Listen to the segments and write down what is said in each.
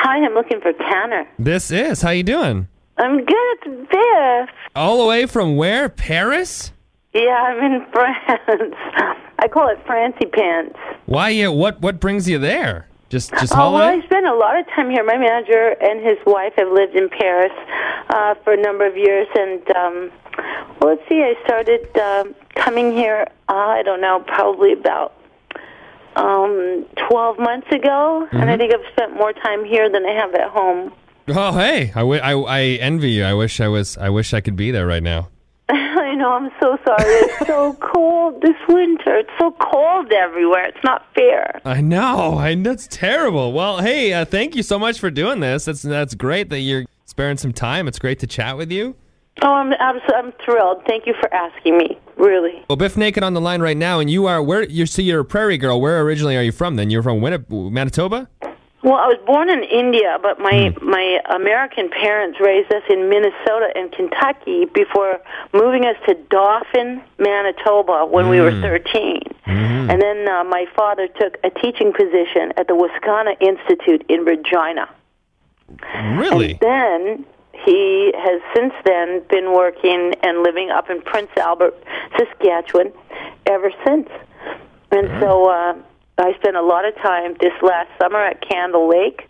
Hi, I'm looking for Tanner. This is. How you doing? I'm good. It's Biff. All the way from where? Paris? Yeah, I'm in France. I call it Francie Pants. Why? What brings you there? Just Well, holiday? I spend a lot of time here. My manager and his wife have lived in Paris for a number of years, and let's see. I started coming here. I don't know, probably about 12 months ago, and I think I've spent more time here than I have at home. Oh, hey! I envy you. I wish I could be there right now. I know. I'm so sorry. It's so cold this winter. It's so cold everywhere. It's not fair. I know. That's terrible. Well, hey, thank you so much for doing this. That's great that you're sparing some time. It's great to chat with you. Oh, I'm thrilled. Thank you for asking me. Really. Well, Bif Naked on the line right now, and you're a Prairie girl. Where originally are you from? Then you're from Manitoba. Well, I was born in India, but my American parents raised us in Minnesota and Kentucky before moving us to Dauphin, Manitoba when we were 13. And then my father took a teaching position at the Wascana Institute in Regina. Really? And then he has since then been working and living up in Prince Albert, Saskatchewan, ever since. And so I spent a lot of time this last summer at Candle Lake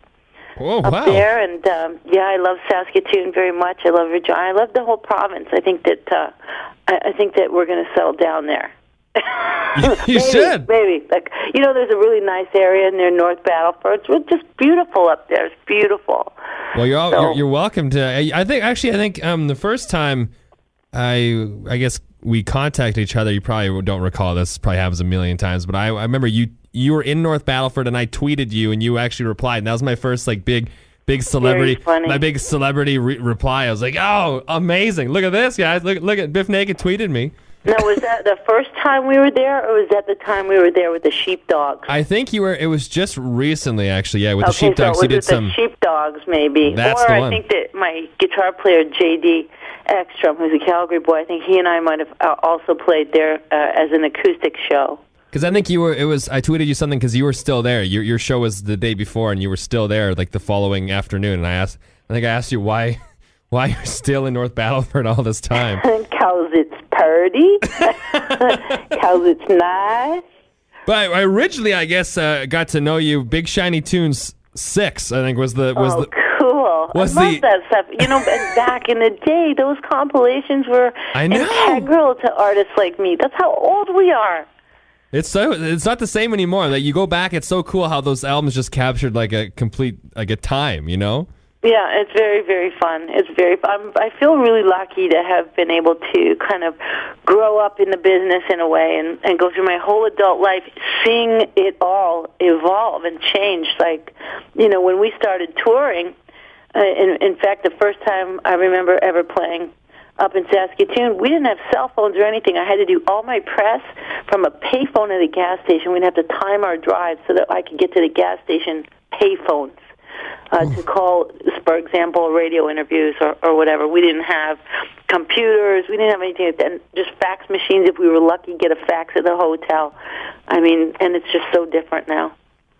up there, and I love Saskatoon very much. I love Regina. I love the whole province. I think that we're going to settle down there. You should. Maybe. Like, there's a really nice area near North Battleford. It's just beautiful up there. It's beautiful. Well, you're welcome to. I think the first time I guess we contacted each other, you probably don't recall this. Probably happens a million times, but I remember you were in North Battleford, and I tweeted you, and you actually replied. And that was my first big celebrity, my big celebrity reply. I was like, oh, amazing! Look at this, guys. Look at Bif Naked tweeted me. Now, was that the first time we were there, or was that the time we were there with the sheepdogs? I think you were. It was just recently, actually. Yeah, with the sheepdogs, you did some. The sheepdogs, maybe. That's or the I one. think that my guitar player JD Ekstrom, who's a Calgary boy, I think he and I might have also played there as an acoustic show. Because I think you were. I tweeted you something because you were still there. Your show was the day before, and you were still there like the following afternoon. And I think I asked you why you're still in North Battleford all this time. Because it's pretty. Because it's nice. But I originally, I guess, got to know you. Big Shiny Tunes 6, I think, was the. Cool. I love that stuff. Back in the day, those compilations were integral to artists like me. That's how old we are. It's not the same anymore. Like, you go back, it's so cool how those albums just captured like a complete a time, Yeah, it's very, very fun. It's very fun. I feel really lucky to have been able to kind of grow up in the business in a way and go through my whole adult life seeing it all evolve and change. Like, when we started touring, in fact, the first time I remember ever playing up in Saskatoon, we didn't have cell phones or anything. I had to do all my press from a payphone at a gas station. We'd have to time our drive so that I could get to the gas station payphones. To call, for example, radio interviews or whatever. We didn't have computers. We didn't have anything. And just fax machines. If we were lucky, get a fax at the hotel. I mean, and it's just so different now.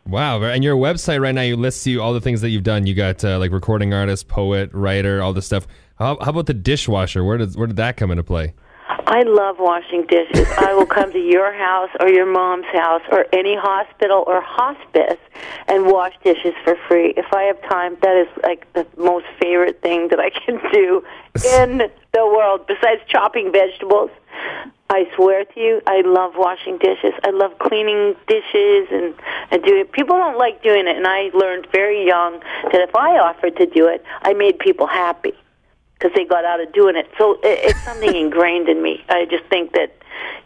Wow. And your website right now, you list all the things that you've done. You got like recording artist, poet, writer, all this stuff. How about the dishwasher? Where did that come into play? I love washing dishes. I will come to your house or your mom's house or any hospital or hospice and wash dishes for free. If I have time, that is like the most favorite thing that I can do in the world, besides chopping vegetables. I swear to you, I love washing dishes. I love cleaning dishes and doing it. People don't like doing it, and I learned very young that if I offered to do it, I made people happy, because they got out of doing it. So it's something ingrained in me. I just think that,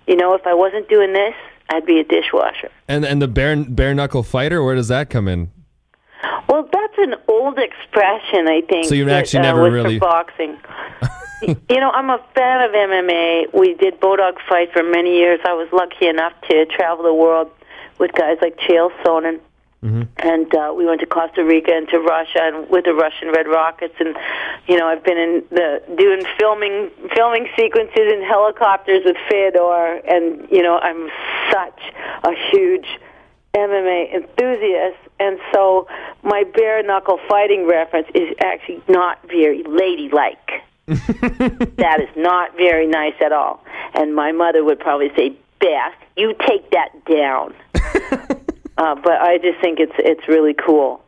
if I wasn't doing this, I'd be a dishwasher. And the bare knuckle fighter, where does that come in? Well, that's an old expression, I think. So you actually never was really for boxing. I'm a fan of MMA. We did Bodog fight for many years. I was lucky enough to travel the world with guys like Chael Sonnen. And we went to Costa Rica and to Russia and with the Russian Red Rockets, and I've been doing filming sequences in helicopters with Fyodor, and I'm such a huge MMA enthusiast, and so my bare knuckle fighting reference is actually not very ladylike. That is not very nice at all. And my mother would probably say, Beth, you take that down. But I just think it's really cool.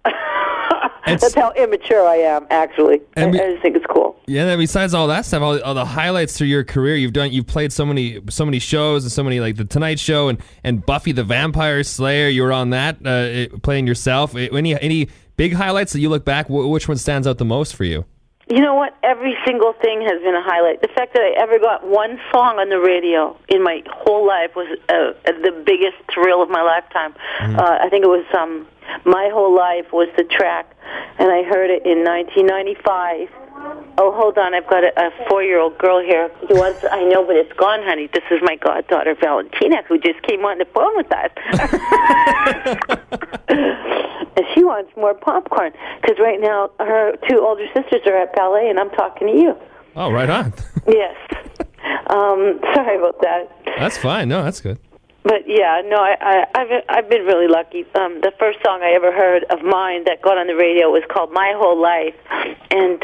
That's how immature I am, actually. I just think it's cool. Yeah, and besides all that stuff, all the highlights through your career, you've played so many shows, and so many, like the Tonight Show and Buffy the Vampire Slayer. You were on that, playing yourself. Any big highlights that you look back? Which one stands out the most for you? You know what? Every single thing has been a highlight. The fact that I ever got one song on the radio in my whole life was the biggest thrill of my lifetime. I think it was My Whole Life was the track, and I heard it in 1995. Oh, hold on. I've got a 4-year-old girl here. I know, but it's gone, honey. This is my goddaughter, Valentina, who just came on the phone with us. And she wants more popcorn, because right now her 2 older sisters are at ballet, and I'm talking to you. Oh, right on. Yes. Sorry about that. That's fine. No, that's good. But yeah, no, I've been really lucky. The first song I ever heard of mine that got on the radio was called My Whole Life, and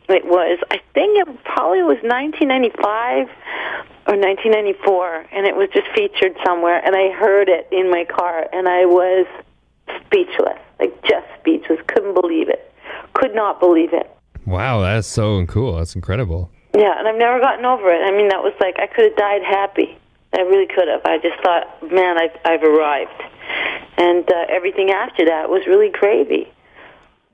it was, I think it probably was 1995 or 1994, and it was just featured somewhere, and I heard it in my car, and I was speechless, like just speechless. Couldn't believe it. Could not believe it. Wow, that's so cool. That's incredible. Yeah, and I've never gotten over it. I mean, that was like, I could have died happy. I really could have. I just thought, man, I've arrived. And everything after that was really gravy.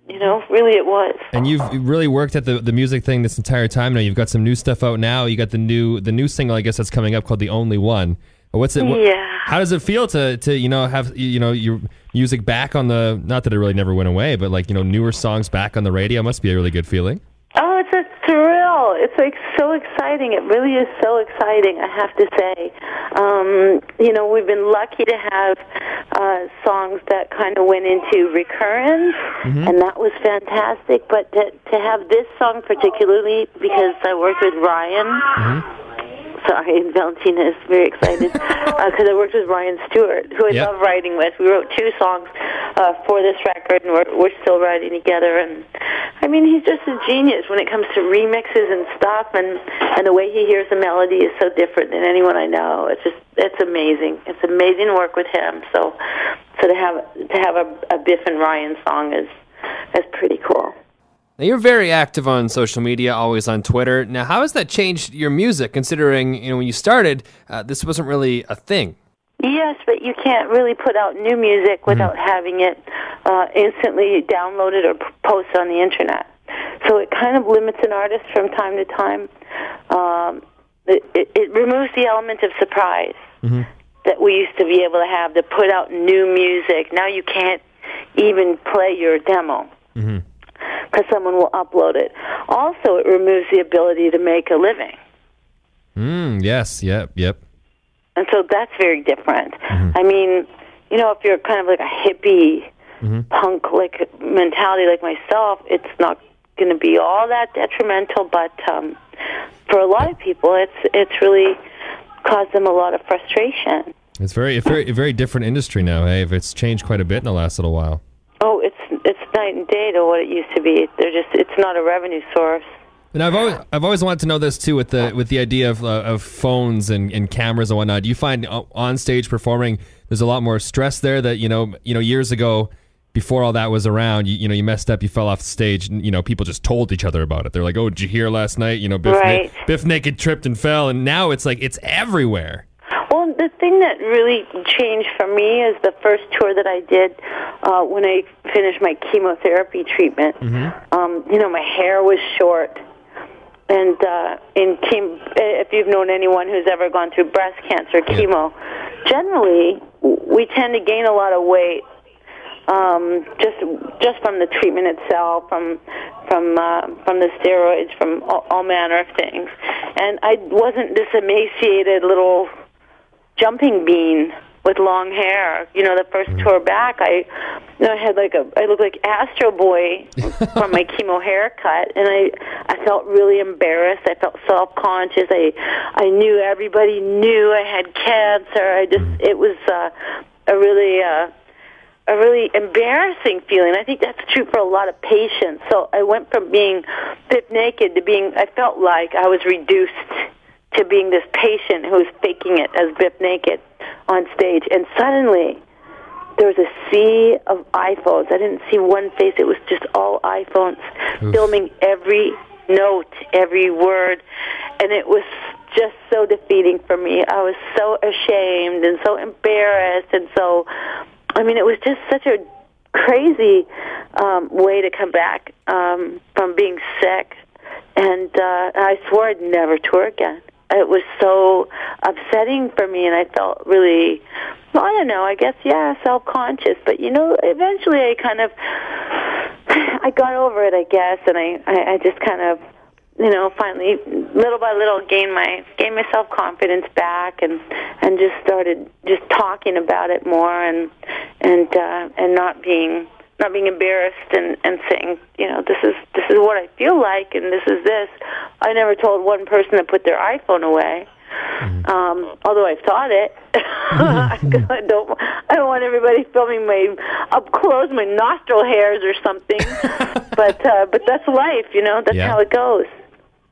You know, really it was. And you've really worked at the music thing this entire time now. You've got some new stuff out now. You got the new single, I guess, that's coming up called The Only One. What's it? Yeah. How does it feel to have your music back on the? Not that it really never went away, but like newer songs back on the radio must be a really good feeling. Oh, it's a thrill. It's like so exciting. It really is so exciting, I have to say. We've been lucky to have songs that kind of went into recurrence, and that was fantastic. But to have this song particularly, because I worked with Ryan. Sorry, Valentina is very excited because I worked with Ryan Stewart, who I love writing with. We wrote 2 songs for this record, and we're still writing together. And I mean, he's just a genius when it comes to remixes and stuff, and the way he hears the melody is so different than anyone I know. It's amazing. It's amazing to work with him. So to have a Biff and Ryan song is pretty cool. Now, you're very active on social media, always on Twitter. Now, how has that changed your music, considering, when you started, this wasn't really a thing? Yes, but you can't really put out new music without having it instantly downloaded or posted on the Internet. So it kind of limits an artist from time to time. It removes the element of surprise that we used to be able to have to put out new music. Now you can't even play your demo. Because someone will upload it. Also, it removes the ability to make a living. Yes, yep. And so that's very different. I mean, if you're kind of like a hippie, punk-like mentality like myself, it's not going to be all that detrimental, but for a lot of people, it's really caused them a lot of frustration. It's a very different industry now, hey? It's changed quite a bit in the last little while. Oh, it's night and day to what it used to be. It's not a revenue source. And I've always wanted to know this too, with the idea of phones and cameras and whatnot. Do you find on stage performing there's a lot more stress there? That years ago, before all that was around, you messed up, you fell off the stage, and people just told each other about it. They're like, "Oh, did you hear last night? Biff Naked tripped and fell," and now it's like it's everywhere. Well, the thing that really changed for me is the first tour that I did when I finished my chemotherapy treatment. My hair was short. And if you've known anyone who's ever gone through breast cancer, chemo, generally we tend to gain a lot of weight just from the treatment itself, from the steroids, from all manner of things. And I wasn't this emaciated little jumping bean with long hair. The first tour back, I had I looked like Astro Boy from my chemo haircut, and I felt really embarrassed. I felt self-conscious. I knew everybody knew I had cancer. It was a really embarrassing feeling. I think that's true for a lot of patients. So I went from being Bif Naked to being, I felt like I was reduced to being this patient who was faking it as Bif Naked on stage. And suddenly, there was a sea of iPhones. I didn't see one face. It was just all iPhones filming every note, every word. And it was just so defeating for me. I was so ashamed and so embarrassed. And so, I mean, it was just such a crazy way to come back from being sick. And I swore I'd never tour again. It was so upsetting for me, and I felt really, well, I don't know, I guess, self-conscious. But, eventually I got over it, I guess, and I just kind of, finally, little by little, gained my self-confidence back, and just started just talking about it more, and not being embarrassed and saying, this is what I feel like, and this is this. I never told one person to put their iPhone away, although I thought it. I don't want everybody filming my up close, my nostril hairs or something. but that's life, That's how it goes.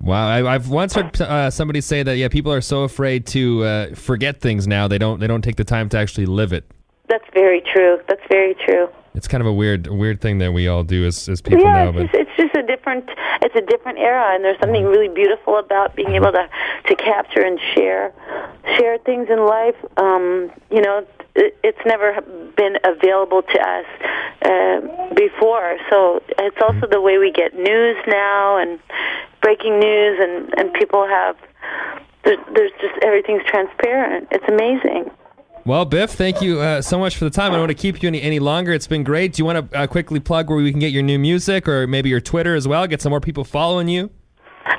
Wow, I've once heard somebody say that people are so afraid to forget things now. They don't take the time to actually live it. That's very true. That's very true. It's kind of a weird thing that we all do as people now. But it's just a different era, and there's something really beautiful about being able to capture and share things in life. It's never been available to us before. So it's also the way we get news now, and breaking news, and people have. There's just everything's transparent. It's amazing. Well, Bif, thank you so much for the time. I don't want to keep you any longer. It's been great. Do you want to quickly plug where we can get your new music, or maybe your Twitter as well? Get some more people following you?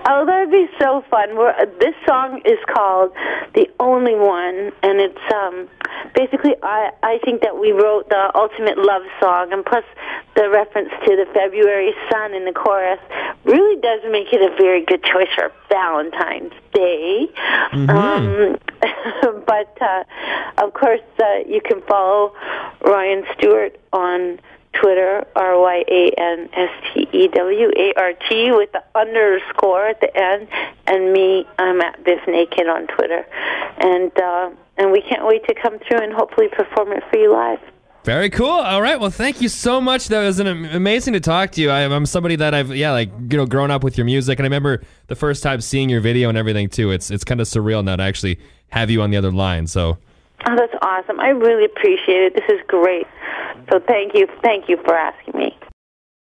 Oh, that would be so fun. This song is called The Only One, and it's basically, I think that we wrote the ultimate love song, and plus the reference to the February sun in the chorus really does make it a very good choice for Valentine's Day. But, of course, you can follow Ryan Stewart on Twitter, RyanStewart with the underscore at the end, and me, I'm at Bif Naked on Twitter, and we can't wait to come through and hopefully perform it for you live. Very cool. All right. Well, thank you so much. That was amazing to talk to you. I'm somebody that I've grown up with your music, and I remember the first time seeing your video and everything too. It's kind of surreal now to actually have you on the other line. So. Oh, that's awesome. I really appreciate it. This is great. So thank you for asking me.